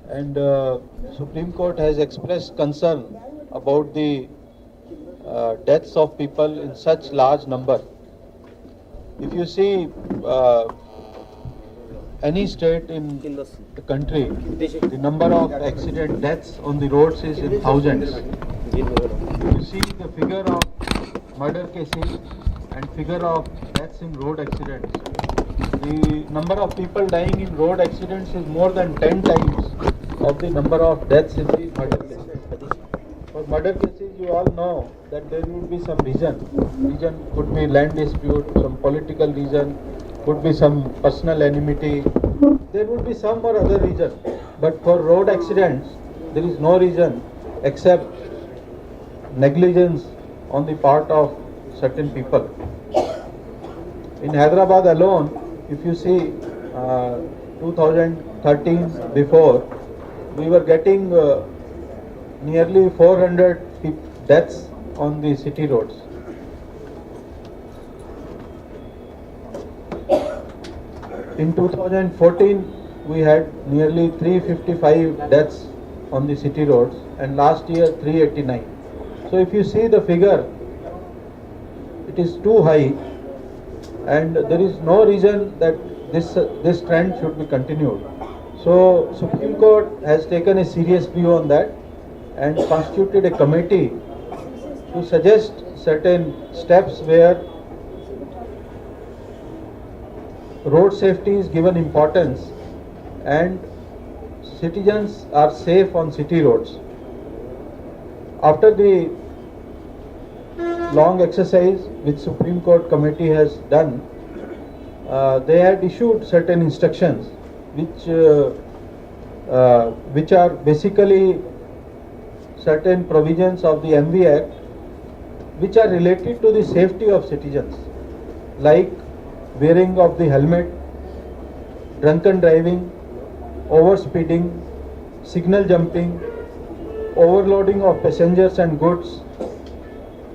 and Supreme Court has expressed concern about the deaths of people in such large number. If you see any state in the country, the number of accident deaths on the roads is in thousands. If you see the figure of murder cases and figure of deaths in road accidents, the number of people dying in road accidents is more than 10 times of the number of deaths in the murder cases. For murder cases, you all know that there will be some reason. Reason could be land dispute, some political reason, could be some personal enmity. There would be some or other reason. But for road accidents, there is no reason except negligence on the part of certain people. In Hyderabad alone, if you see 2013 before, we were getting nearly 400 deaths on the city roads. In 2014, we had nearly 355 deaths on the city roads, and last year 389. So if you see the figure, it is too high, and there is no reason that this trend should be continued. So Supreme Court has taken a serious view on that and constituted a committee to suggest certain steps where road safety is given importance and citizens are safe on city roads. After the long exercise which Supreme Court committee has done, they had issued certain instructions which are basically certain provisions of the MV Act which are related to the safety of citizens, like wearing of the helmet, drunken driving, overspeeding, signal jumping, overloading of passengers and goods,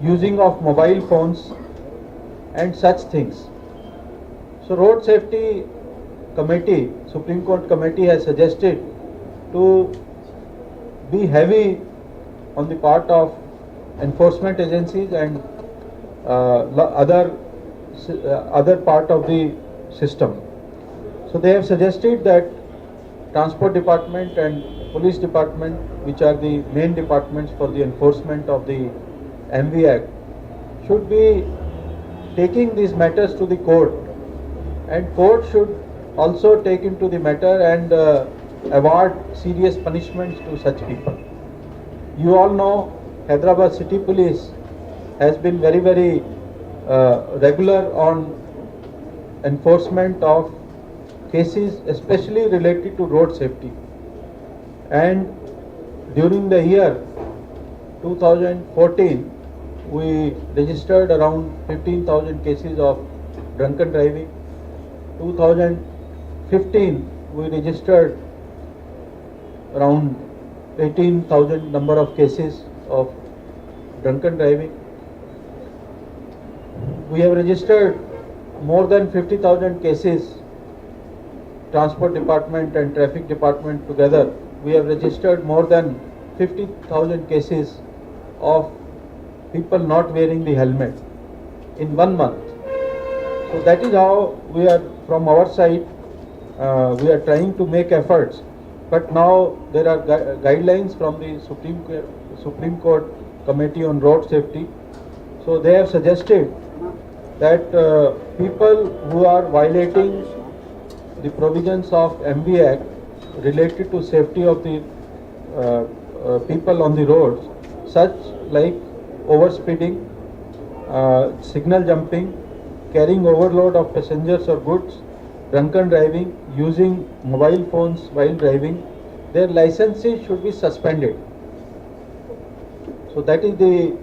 using of mobile phones and such things. So Road Safety Committee, Supreme Court Committee has suggested to be heavy on the part of enforcement agencies and other part of the system. So they have suggested that Transport Department and Police Department, which are the main departments for the enforcement of the MV Act, should be taking these matters to the court, and court should also take into the matter and award serious punishments to such people. You all know Hyderabad City Police has been very regular on enforcement of cases especially related to road safety, and during the year 2014 we registered around 15,000 cases of drunken driving. 2015 we registered around 18,000 number of cases of drunken driving. We have registered more than 50,000 cases. Transport Department and Traffic Department together, we have registered more than 50,000 cases of people not wearing the helmet in 1 month. So that is how we are, from our side, we are trying to make efforts. But now there are guidelines from the Supreme Court Committee on Road Safety. So they have suggested that people who are violating the provisions of MV Act related to safety of the people on the roads, such like overspeeding, signal jumping, carrying overload of passengers or goods, drunken driving, using mobile phones while driving, their licenses should be suspended. So that is the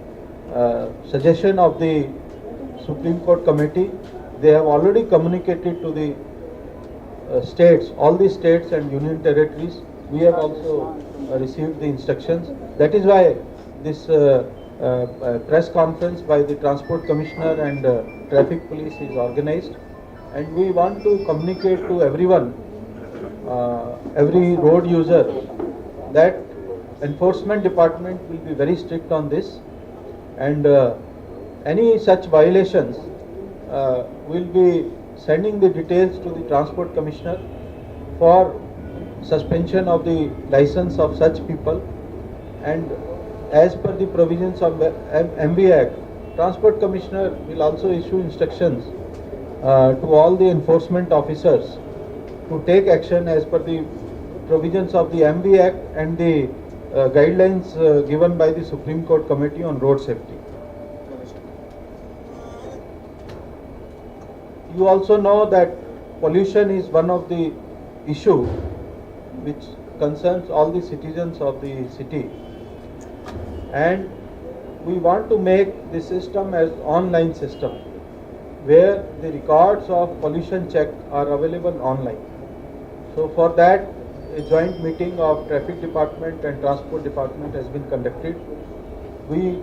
suggestion of the Supreme Court Committee. They have already communicated to the states, all the states and union territories. We have also received the instructions. That is why this press conference by the Transport Commissioner and Traffic Police is organized, and we want to communicate to everyone every road user, that enforcement department will be very strict on this, and any such violations will be sending the details to the transport commissioner for suspension of the license of such people. And as per the provisions of MV Act, Transport Commissioner will also issue instructions to all the enforcement officers to take action as per the provisions of the MV Act and the guidelines given by the Supreme Court Committee on Road Safety. You also know that pollution is one of the issue which concerns all the citizens of the city, and we want to make the system as online system where the records of pollution check are available online. So for that, a joint meeting of Traffic Department and Transport Department has been conducted. We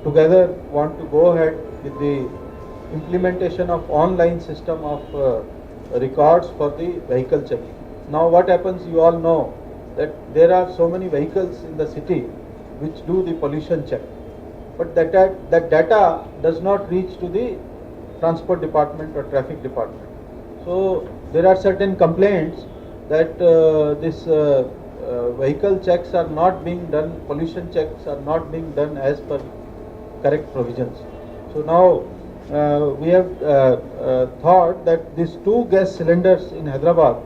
together want to go ahead with the implementation of online system of records for the vehicle checking. Now what happens, you all know that there are so many vehicles in the city which do the pollution check, but that data does not reach to the Transport Department or Traffic Department. So there are certain complaints that this vehicle checks are not being done, pollution checks are not being done as per correct provisions. So now we have thought that these 2 gas cylinders in Hyderabad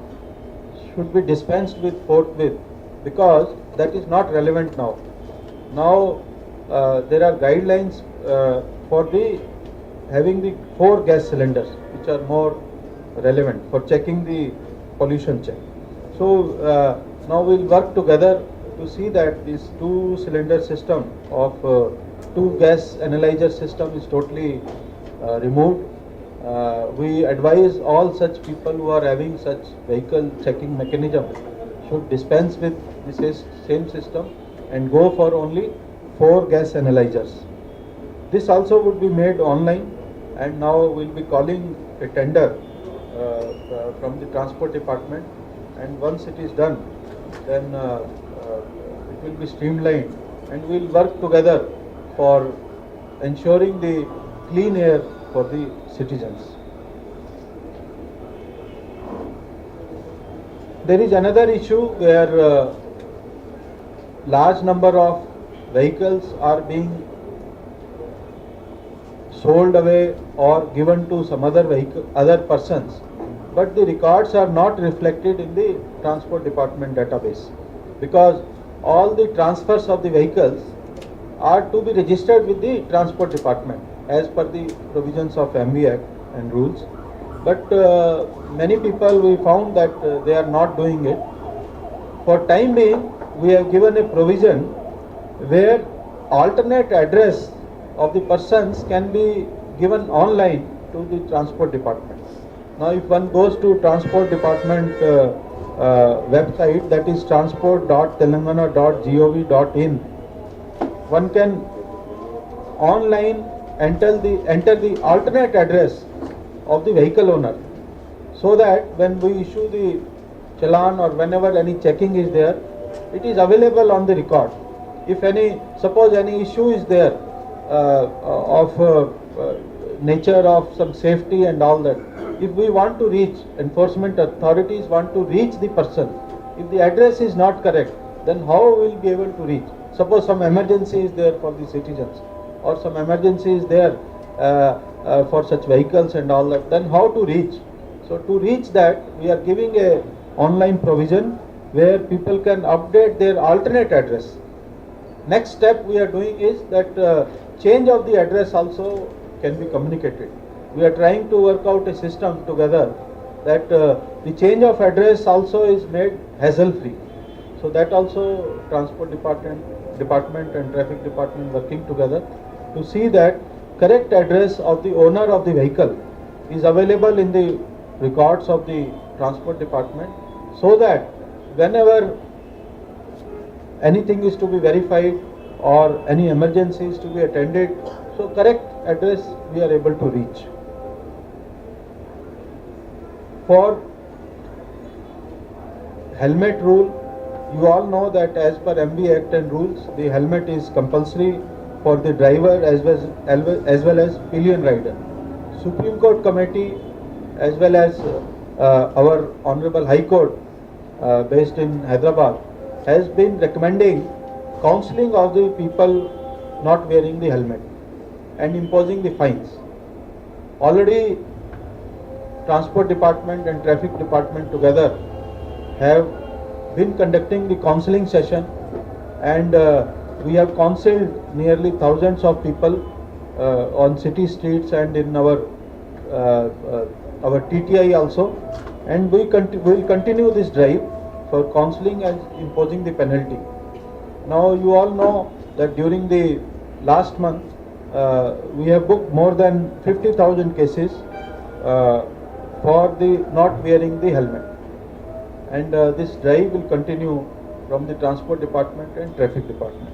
should be dispensed with forthwith, because that is not relevant now. Now there are guidelines for the having the 4 gas cylinders, which are more relevant for checking the pollution check. So now we'll work together to see that this 2 cylinder system of 2 gas analyzer system is totally removed. We advise all such people who are having such vehicle checking mechanism should dispense with this same system and go for only 4 gas analyzers. This also would be made online, and now we'll be calling a tender from the Transport Department, and once it is done, then it will be streamlined, and we'll work together for ensuring the clean air for the citizens. There is another issue where large number of vehicles are being sold away or given to some other persons, but the records are not reflected in the Transport Department database, because all the transfers of the vehicles are to be registered with the Transport Department as per the provisions of MV Act and rules. But many people, we found that they are not doing it. For time being, we have given a provision where alternate address of the persons can be given online to the Transport Department. Now if one goes to Transport Department website, that is transport.telangana.gov.in, one can online enter the alternate address of the vehicle owner, so that when we issue the challan or whenever any checking is there, it is available on the record. If suppose any issue is there of nature of some safety and all that, if we want to reach, enforcement authorities want to reach the person, if the address is not correct, then how we will be able to reach? Suppose some emergency is there for the citizens, or some emergency is there for such vehicles and all that, then how to reach? So to reach that, we are giving a online provision where people can update their alternate address. Next step we are doing is that change of the address also can be communicated. We are trying to work out a system together that the change of address also is made hassle free. So that also Transport Department and Traffic Department working together to see that correct address of the owner of the vehicle is available in the records of the Transport Department, so that whenever anything is to be verified or any emergency is to be attended, so correct address we are able to reach. For helmet rule, you all know that as per MV Act and rules, the helmet is compulsory for the driver as well as pillion rider. Supreme Court committee as well as our Honorable High Court based in Hyderabad has been recommending counseling of the people not wearing the helmet and imposing the fines. Already Transport Department and Traffic Department together have been conducting the counseling session, and we have counseled nearly thousands of people on city streets and in our TTI also, and we will continue this drive for counseling and imposing the penalty. Now you all know that during the last month we have booked more than 50,000 cases for the not wearing the helmet, and this drive will continue from the Transport Department and Traffic Department.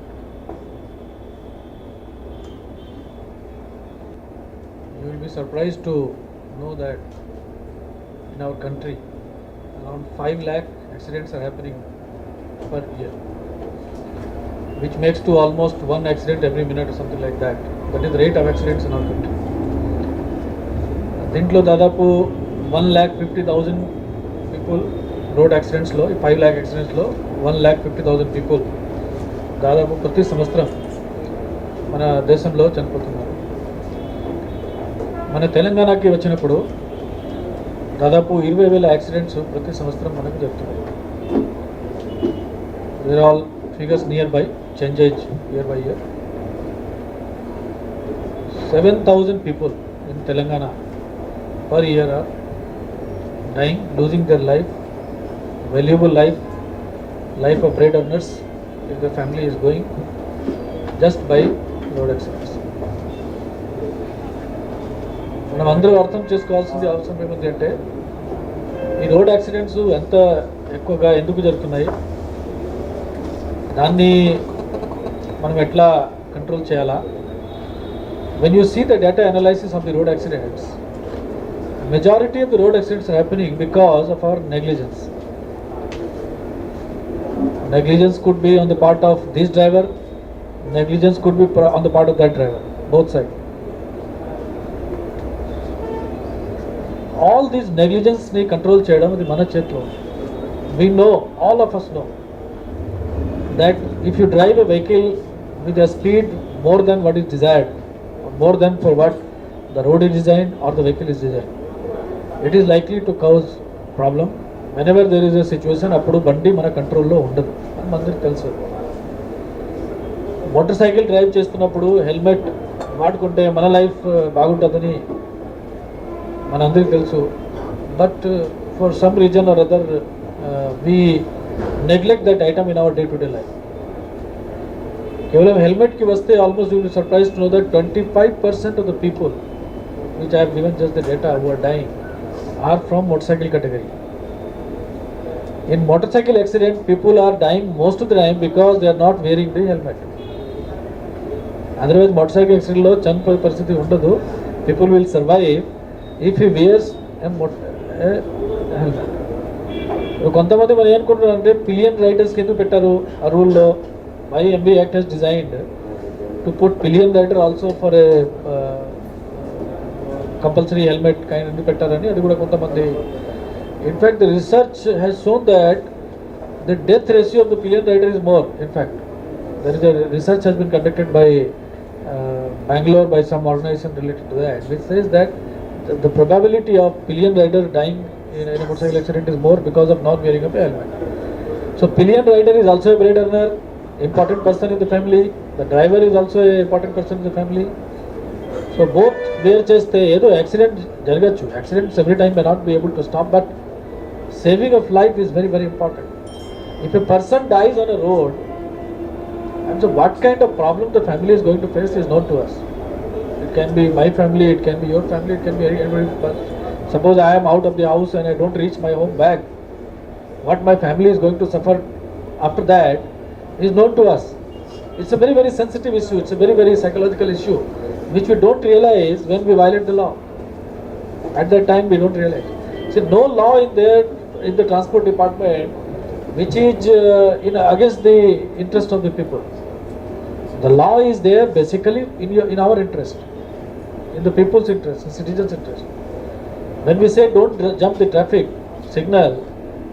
You will be surprised to know that in our country around 5 lakh accidents are happening per year, which makes to almost 1 accident every minute or something like that. That is the rate of accidents in our country. దీంట్లో దాదాపు 1,50,000 people road యాక్సిడెంట్స్లో, 5 lakh యాక్సిడెంట్స్లో 1,50,000 people దాదాపు ప్రతి సంవత్సరం మన దేశంలో చనిపోతున్నారు. మన తెలంగాణకి వచ్చినప్పుడు దాదాపు 20,000 యాక్సిడెంట్స్ ప్రతి సంవత్సరం మనకు జరుగుతున్నాయి. These are all figures nearby, change year by year. 7,000 people in Telangana per year are dying, losing their life, valuable life of bread earners if the family is going just by road accidents. మనం అందరూ అర్థం చేసుకోవాల్సింది అవసరం ఏముంది అంటే, ఈ road accidents ఎంత ఎక్కువగా ఎందుకు జరుగుతున్నాయి, దాన్ని మనం ఎట్లా కంట్రోల్ చేయాలా. When you see the data analysis of the road accidents, majority of the road accidents are happening because of our negligence. Negligence could be on the part of this driver, negligence could be on the part of that driver, both sides. All these negligence ni control cheyadam adi mana chetlo. We know, all of us know, that if you drive a vehicle with a speed more than what is desired, or more than for what the road is designed or the vehicle is designed, it is likely to cause problem. Whenever there is a situation, appudu bandi mana control lo undadu అని అందరికీ తెలుసు. Motorcycle drive చేస్తున్నప్పుడు helmet వాడుకుంటే మన life బాగుంటుందని మనందరికీ తెలుసు. But for some reason or other we neglect that item in our day-to-day life. కేవలం హెల్మెట్కి వస్తే almost you will be surprised to know that 25% of the people which I have given just the data who are dying are from motorcycle category. In motorcycle accident, people are dying most of the time because they are not wearing the helmet. Otherwise, motorcycle accident lo chanipoye పరిస్థితి ఉండదు. People will survive if he wears a helmet. కొంతమంది మరి ఏమనుకుంటున్నారంటే pillion రైడర్స్కి ఎందుకు పెట్టారు ఆ రూల్లో. Why MV act has designed to put pillion rider also for a compulsory helmet kind ఎందుకు పెట్టారని అది కూడా కొంతమంది. In fact the research has shown that the death ratio of the pillion rider is more. In fact there is a research has been conducted by Bangalore by some organization related to that, which says that the probability of pillion rider dying in a motorcycle accident is more because of not wearing a helmet. So pillion rider is also a bread earner, important person in the family. The driver is also a important person in the family. So both wear cheste edo accident jaragachu. Accidents every time may not be able to stop, but saving of life is very, very important. If a person dies on a road, and so what kind of problem the family is going to face is known to us. It can be my family, it can be your family, it can be anybody. But suppose I am out of the house and I don't reach my home back, what my family is going to suffer after that is known to us. It's a very, very sensitive issue. It's a very, very psychological issue, which we don't realize when we violate the law. At that time, we don't realize. See, no law in the transport department which is against the interest of the people. The law is there basically in our interest, in the people's interest, in citizens' interest. When we say don't jump the traffic signal,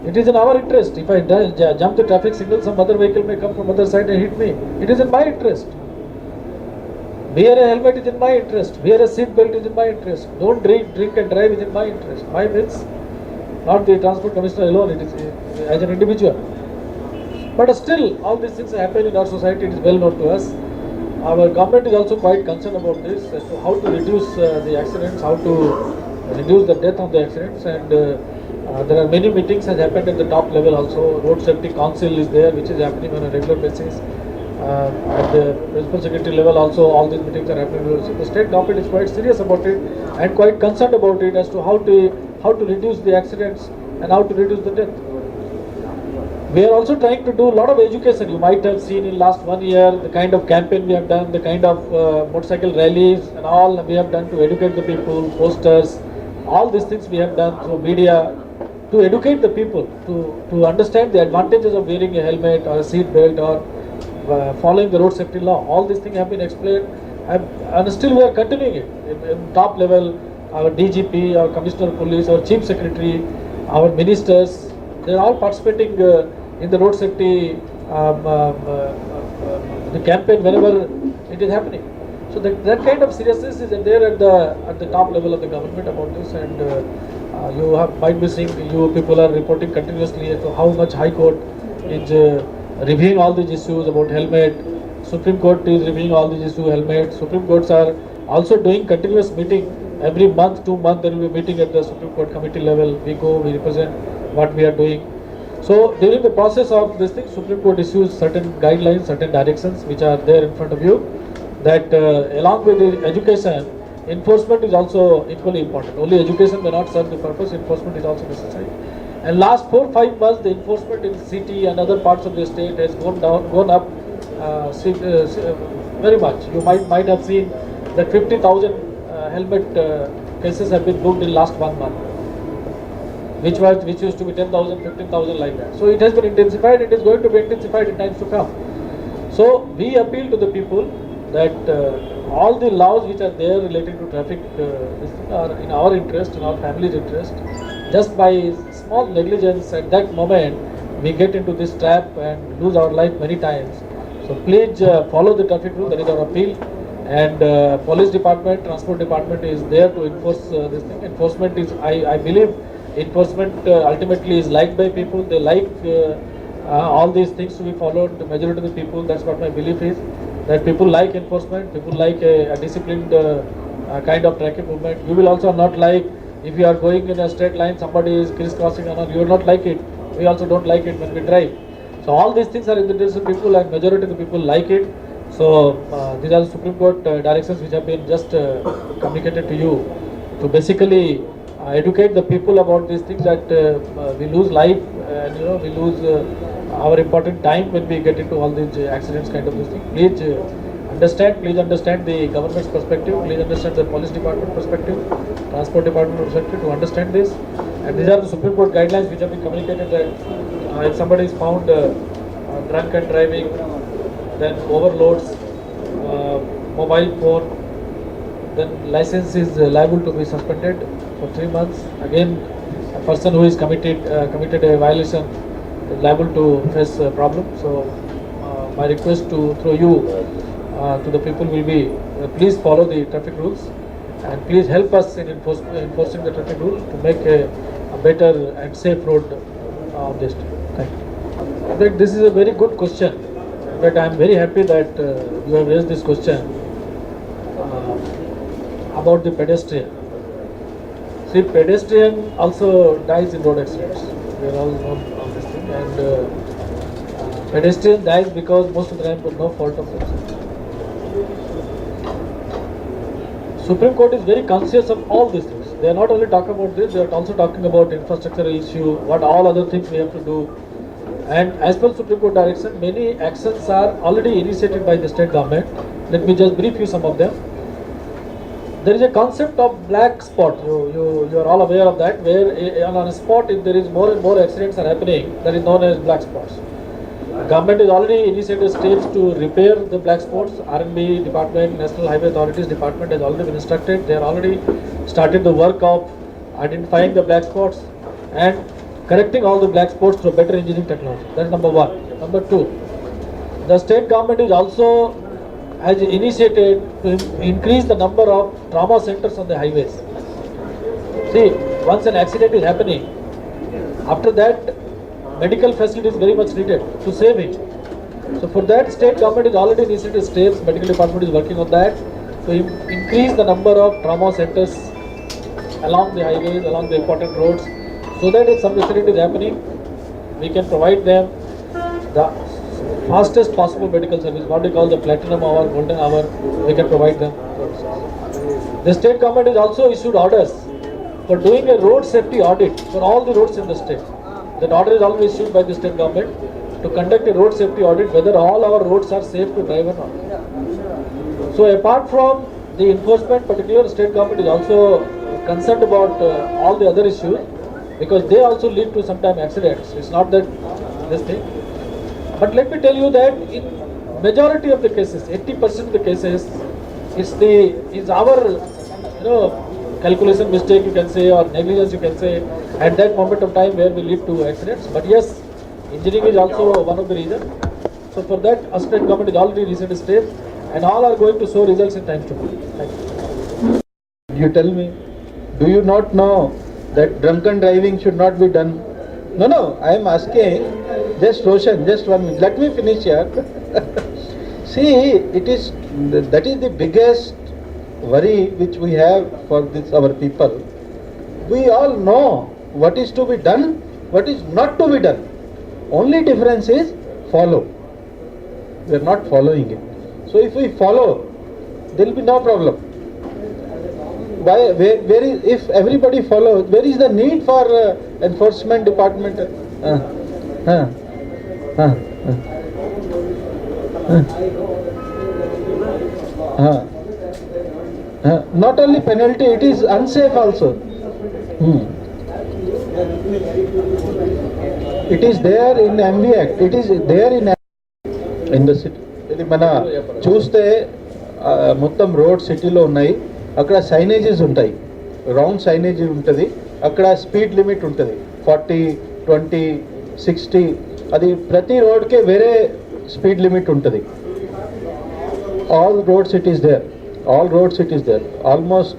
it is in our interest. If I jump the traffic signal, some other vehicle may come from other side and hit me. It is in my interest. Wear a helmet is in my interest. Wear a seat belt is in my interest. Don't drink and drive is in my interest. My means not the transport commissioner alone. It is as an individual. But still, all these things happen in our society. It is well known to us. Our government is also quite concerned about this, as to how to reduce the accidents, how to reduce the death of the accidents, and there are many meetings has happened at the top level also. Road Safety Council is there, which is happening on a regular basis. At the principal secretary level also, all these meetings are happening. So the state government is quite serious about it and quite concerned about it as to how to reduce the accidents and how to reduce the death. We are also trying to do a lot of education. You might have seen in last 1 year the kind of campaign we have done, the kind of motorcycle rallies and all we have done to educate the people, posters, all these things we have done through media to educate the people to understand the advantages of wearing a helmet or a seat belt or following the road safety law. All these things have been explained and still we are continuing it. In top level, our DGP, our Commissioner of Police, our Chief Secretary, our ministers, they are all participating in the road safety the campaign whenever it is happening. So that kind of seriousness is there at the top level of the government about this, and might be seeing, you people are reporting continuously as to how much High Court is reviewing all these issues about helmet. Supreme Court is reviewing all these issues helmet. Supreme Courts are also doing continuous meeting every month, 2 months. There will be meeting at the Supreme Court committee level. We go, we represent what we are doing. So during the process of this thing, Supreme Court issues certain guidelines, certain directions which are there in front of you, that along with the education, enforcement is also equally important. Only education may not serve the purpose, enforcement is also necessary. And last 4-5 months, the enforcement in the city and other parts of the state has gone up very much. You might have seen that 50,000 helmet cases have been booked in last 1 month, which used to be 10,000, 15,000 like that. So it has been intensified. It is going to be intensified in times to come. So we appeal to the people that all the laws which are there relating to traffic are in our interest, in our family's interest. Just by small negligence at that moment, we get into this trap and lose our life many times. So please follow the traffic rule. That is our appeal. And police department, transport department is there to enforce this thing. Enforcement is, I believe, enforcement ultimately is liked by people. They like all these things to be followed. The majority of the people, that's what my belief is, that people like enforcement. People like a disciplined kind of traffic movement. You will also not like, if you are going in a straight line, somebody is crisscrossing on, you will not like it. We also don't like it when we drive. So all these things are in the interest of people, and majority of the people like it. So these are the Supreme Court directions which have been just communicated to you to basically educate the people about these things, that we lose life and we lose our important time when we get into all these accidents kind of this thing. Please understand the government's perspective. Please understand the police department perspective, transport department perspective to understand this. And these are the Supreme Court guidelines which have been communicated, that if somebody is found drunk and driving, then overloads mobile phone, then license is liable to be suspended for 3 months. Again, a person who is committed a violation is liable to face a problem. So my request through you to the people will be, please follow the traffic rules and please help us in enforcing the traffic rule to make a better and safe road on this. Thank you. In fact, this is a very good question. In fact, I am very happy that you have raised this question about the pedestrian. See, pedestrian also dies in road accidents. We are all known on this thing, and pedestrian dies because most of the time for no fault of themselves. Supreme Court is very conscious of all these things. They are not only talking about this, they are also talking about infrastructure issue, what all other things we have to do. And as per Supreme Court direction, many actions are already initiated by the state government. Let me just brief you some of them. there is a concept of black spot. You are all aware of that, where on a spot if there is more and more accidents are happening, that is known as black spots. Government is already initiated steps to repair the black spots. R&B department, National Highway Authorities department has already been instructed. They are already started the work of identifying the black spots and correcting all the black spots through better engineering technology. That is number one. Number two, the state government is also has initiated to increase the number of trauma centers on the highways. See, once an accident is happening, after that medical facility is very much needed to save it. So for that, state government is already initiated steps, medical department is working on that to increase the number of trauma centers along the highways, along the important roads, so that if some accident is happening, we can provide them the fastest possible medical service, what we call the platinum hour, golden hour, we can provide them. The state government has also issued orders for doing a road safety audit for all the roads in the state. That order is always issued by the state government to conduct a road safety audit whether all our roads are safe to drive or not. So apart from the enforcement, particular state government is also concerned about all the other issues, because they also lead to sometimes accidents. It's not that this thing. But let me tell you that in majority of the cases, 80% of the cases, is our calculation mistake you can say, or negligence you can say, at that moment of time where we lead to accidents. But yes, engineering is also one of the reasons. So for that, our state government is already recent steps, and all are going to show results in times to come. Thank you. You tell me, do you not know that drunken driving should not be done? No, I am asking. Just Roshan, just 1 minute. Let me finish here. See, that is the biggest worry which we have for our people. We all know what is to be done, what is not to be done. Only difference is follow. We are not following it. So if we follow, there will be no problem. Where is, if everybody follows, where is the need for enforcement department? Not only penalty, it is unsafe also. It is there in MV Act. It is there in the city. ఇది మన చూస్తే మొత్తం road సిటీలో ఉన్నాయి. అక్కడ signages ఉంటాయి, round signage ఉంటుంది. అక్కడ స్పీడ్ లిమిట్ ఉంటుంది 40, 20, 60. అది ప్రతి రోడ్కే వేరే స్పీడ్ లిమిట్ ఉంటుంది. All roads it is there. All roads it is there. Almost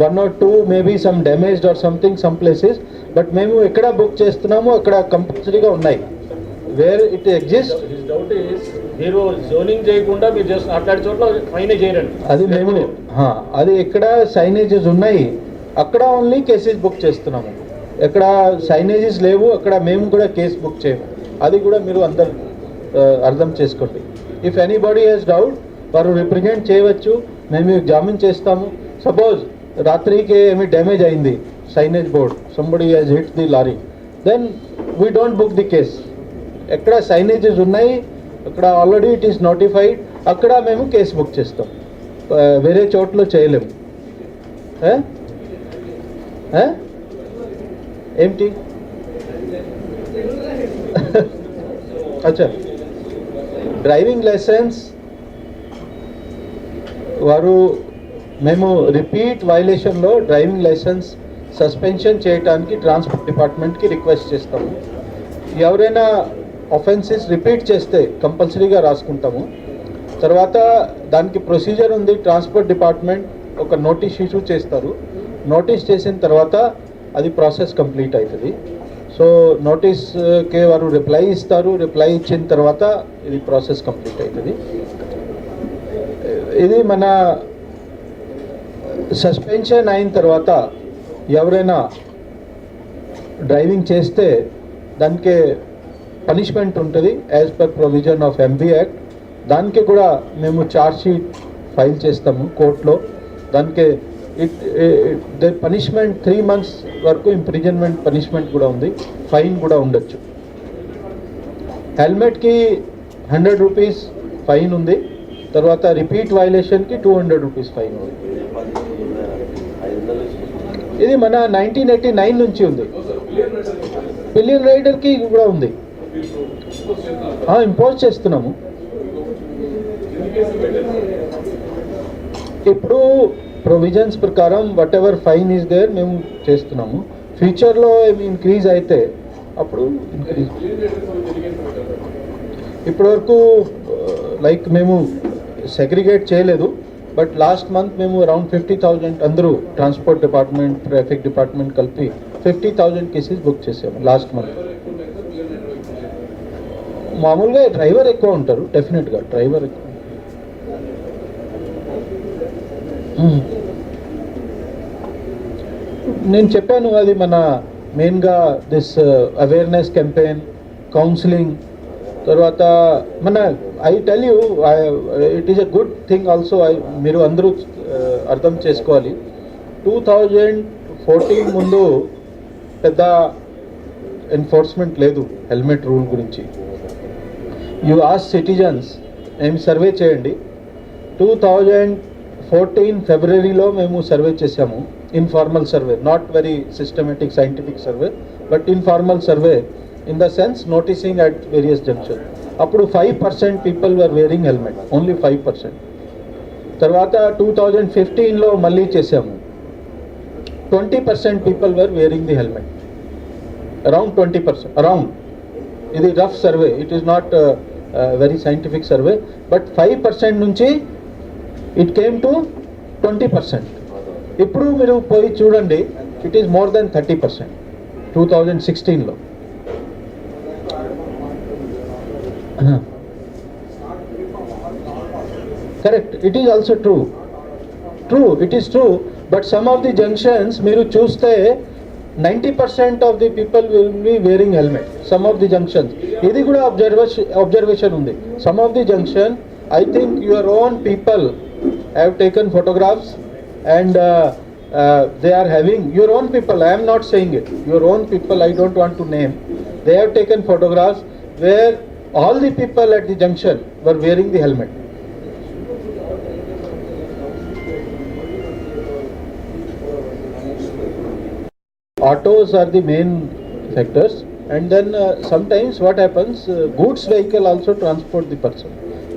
1 or 2 maybe some damaged or something some places. But మేము ఎక్కడ బుక్ చేస్తున్నామో అక్కడ కంపల్సరీగా ఉన్నాయి. Where it exists. His doubt is మీరు జోనింగ్ చేయకుండా మీరు జస్ట్ అట్లాంటి చోట్ల సైనేజ్ చేయరండి. అది మేము అది ఎక్కడ సైనేజెస్ ఉన్నాయి అక్కడ ఓన్లీ కేసెస్ బుక్ చేస్తున్నాము. ఎక్కడ సైనేజెస్ లేవు అక్కడ మేము కూడా కేసు బుక్ చేయము. అది కూడా మీరు అందరు అర్థం చేసుకోండి. ఇఫ్ ఎనీబడీ హెస్ డౌట్ వారు రిప్రజెంట్ చేయవచ్చు, మేము జామీన్ చేస్తాము. సపోజ్ రాత్రికి ఏమి డ్యామేజ్ అయింది signage board, somebody has hit the lorry, then we don't book the case. ఎక్కడ సైనేజెస్ ఉన్నాయి అక్కడ ఆల్రెడీ ఇట్ ఈస్ నోటిఫైడ్, అక్కడ మేము కేసు బుక్ చేస్తాం. వేరే చోట్ల చేయలేము. ఏంటి అచ్చా, డ్రైవింగ్ లైసెన్స్ వారు మేము రిపీట్ వైలేషన్లో డ్రైవింగ్ లైసెన్స్ సస్పెన్షన్ చేయడానికి ట్రాన్స్పోర్ట్ డిపార్ట్మెంట్కి రిక్వెస్ట్ చేస్తాము. ఎవరైనా ఆఫెన్సెస్ రిపీట్ చేస్తే కంపల్సరీగా రాసుకుంటాము. తర్వాత దానికి ప్రొసీజర్ ఉంది. ట్రాన్స్పోర్ట్ డిపార్ట్మెంట్ ఒక నోటీస్ ఇష్యూ చేస్తారు. నోటీస్ చేసిన తర్వాత అది ప్రాసెస్ కంప్లీట్ అవుతుంది. సో నోటీస్కి వారు రిప్లై ఇస్తారు. రిప్లై ఇచ్చిన తర్వాత ఇది ప్రాసెస్ కంప్లీట్ అవుతుంది. ఇది మన సస్పెన్షన్ అయిన తర్వాత ఎవరైనా డ్రైవింగ్ చేస్తే దానికి పనిష్మెంట్ ఉంటుంది as per provision of MB act. దానికి కూడా మేము ఛార్జ్ షీట్ ఫైల్ చేస్తాము కోర్టులో. దానికి ద పనిష్మెంట్ 3 months వరకు ఇంప్రిజన్మెంట్ పనిష్మెంట్ కూడా ఉంది, ఫైన్ కూడా ఉండొచ్చు. హెల్మెట్కి 100 rupees ఫైన్ ఉంది. తర్వాత రిపీట్ వైలేషన్కి 200 rupees ఫైన్ ఉంది. ఇది మన 1989 నుంచి ఉంది. పిలియన్ రైడర్కి కూడా ఉంది, ఇంపోజ్ చేస్తున్నాము. ఇప్పుడు ప్రొవిజన్స్ ప్రకారం whatever fine is there మేము చేస్తున్నాము. ఫ్యూచర్లో ఏమి ఇంక్రీజ్ అయితే అప్పుడు ఇంక్రీజ్. ఇప్పటివరకు లైక్ మేము సెగ్రిగేట్ చేయలేదు, బట్ లాస్ట్ మంత్ మేము అరౌండ్ 50,000 అందరూ ట్రాన్స్పోర్ట్ డిపార్ట్మెంట్, ట్రాఫిక్ డిపార్ట్మెంట్ కలిపి 50,000 కేసెస్ బుక్ చేసాము లాస్ట్ మంత్. మామూలుగా డ్రైవర్ ఎక్కువ ఉంటారు, డెఫినెట్గా డ్రైవర్ ఎక్కువ. నేను చెప్పాను అది మన మెయిన్గా దిస్ అవేర్నెస్ క్యాంపెయిన్, కౌన్సిలింగ్, తర్వాత మన I tell you it is a good thing also. మీరు అందరూ అర్థం చేసుకోవాలి. 2014 ముందు పెద్ద ఎన్ఫోర్స్మెంట్ లేదు హెల్మెట్ రూల్ గురించి. యు ఆస్క్ సిటిజన్స్, మేము సర్వే చేయండి. 2014 ఫిబ్రవరిలో మేము సర్వే చేసాము, informal survey, not very systematic scientific survey, but informal survey in the sense noticing at various junctions. అప్పుడు 5% people were wearing helmet, only 5%. తర్వాత 2015లో మళ్ళీ చేసాము, 20% people were wearing the helmet, around 20%, around. ఇది rough survey, it is not very scientific survey, but 5% నుంచి it came to 20%. ఇప్పుడు మీరు పోయి చూడండి, it is more than 30% 2016లో. Correct, it is also true, it is true, but some of the junctions మీరు చూస్తే 90% of the people will be wearing helmet, some of the junctions. ఇది కూడా observation ఉంది. Some of the junction, I think your own people have taken photographs and they are having, your own people, I am not saying it, your own people, I don't want to name, they have taken photographs where all the people at the junction were wearing the helmet. Autos are the main factors, and then sometimes what happens, goods vehicle also transport the person.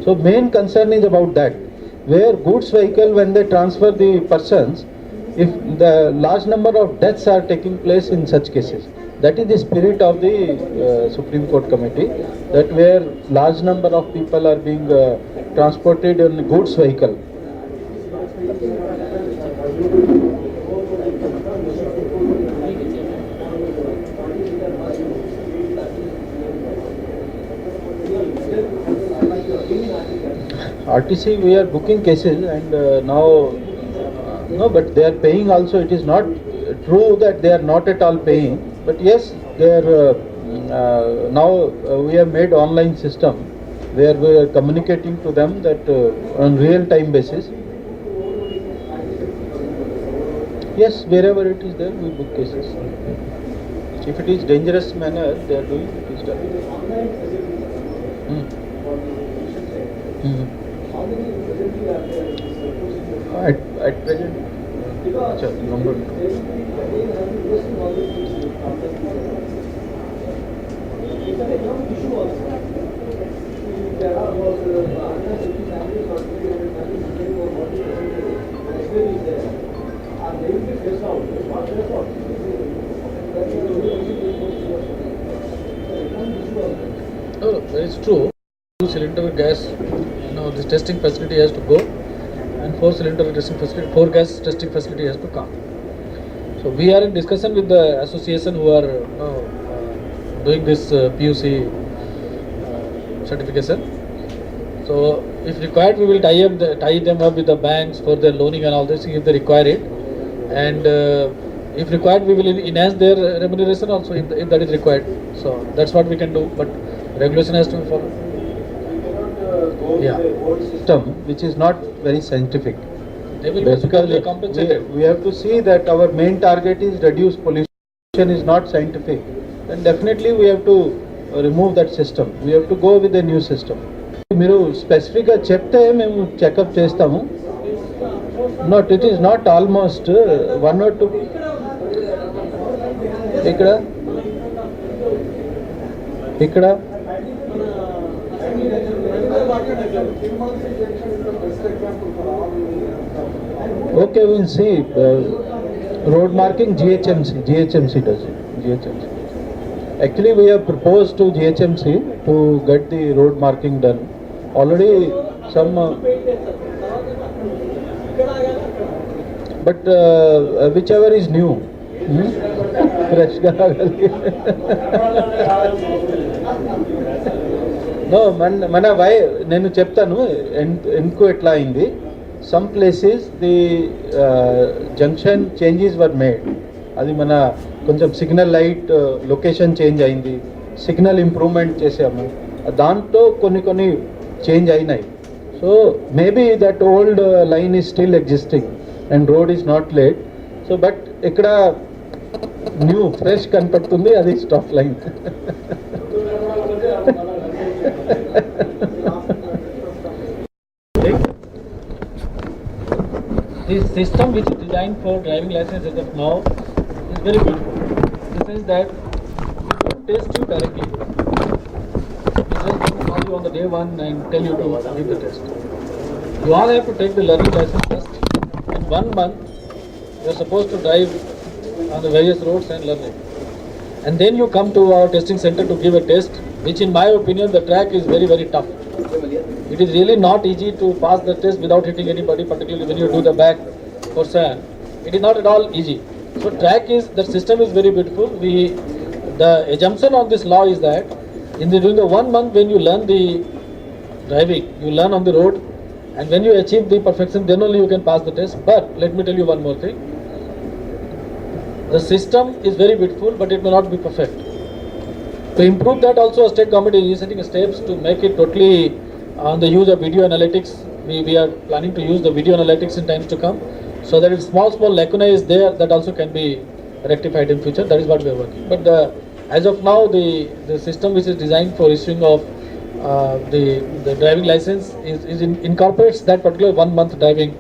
So main concern is about that, where goods vehicle, when they transfer the persons, if the large number of deaths are taking place in such cases. That is the spirit of the Supreme Court committee, that where large number of people are being transported in goods vehicle. RTC, we are booking cases, and now no, but they are paying also. It is not true that they are not at all paying. But yes, they are now we have made online system where we are communicating to them that on real time basis. Yes, wherever it is there, we book cases. If it is dangerous manner they are doing, it is done. At present, number. Oh, it's true. 2-cylinder gas, this testing facility has to go, and 4-cylinder testing facility, 4 gas testing facility has to come. So we are in discussion with the association who are doing this PUC certification. So if required, we will tie them up with the banks for their loaning and all this if they require it, and if required, we will enhance their remuneration also if that is required. So that's what we can do, but regulation has to be followed. Yeah, system which is not very scientific. They will basically be compensated. We have to see that our main target is reduce pollution, is not scientific. Then definitely we have to remove that system. We have to go with a new system. మీరు స్పెసిఫిక్గా చెప్తే మేము checkup చేస్తాము. Not, it is not almost 1 or 2. ఇక్కడ ఇక్కడ okay, we'll see. Road marking GHMC does it. GHMC. Actually, we have proposed to GHMC to get the road marking done. Already some but whichever is new. Fresh ga ragali. No, మన why నేను చెప్తాను ఎందుకు ఎట్లా అయింది. Some places the junction changes were made. అది మన కొంచెం signal light location change అయింది, సిగ్నల్ ఇంప్రూవ్మెంట్ చేసాము, దాంట్లో కొన్ని చేంజ్ అయినాయి. So maybe that old line is still existing and road is not late. So but ఇక్కడ న్యూ ఫ్రెష్ కనపడుతుంది, అది stop line. This system which is designed for driving license as of now is very beautiful. In the sense that it won't test you directly. It just call you on the day one and tell you to give the test. You all have to take the learning license test. In 1 month, you are supposed to drive on the various roads and learn it. And then you come to our testing center to give a test, which in my opinion the track is very, very tough. It is really not easy to pass the test without hitting anybody, particularly when you do the back for sand. It is not at all easy. So the system is very beautiful. The assumption on this law is that during the 1 month when you learn the driving, you learn on the road, and when you achieve the perfection, then only you can pass the test. But let me tell you one more thing. The system is very beautiful, but it may not be perfect. To improve that also, a state government is taking steps to make it totally on the use of video analytics. We are planning to use the video analytics in times to come, so that if small lacuna is there, that also can be rectified in future. That is what we are working. But as of now, the system which is designed for issuing of the driving license incorporates that particular 1 month driving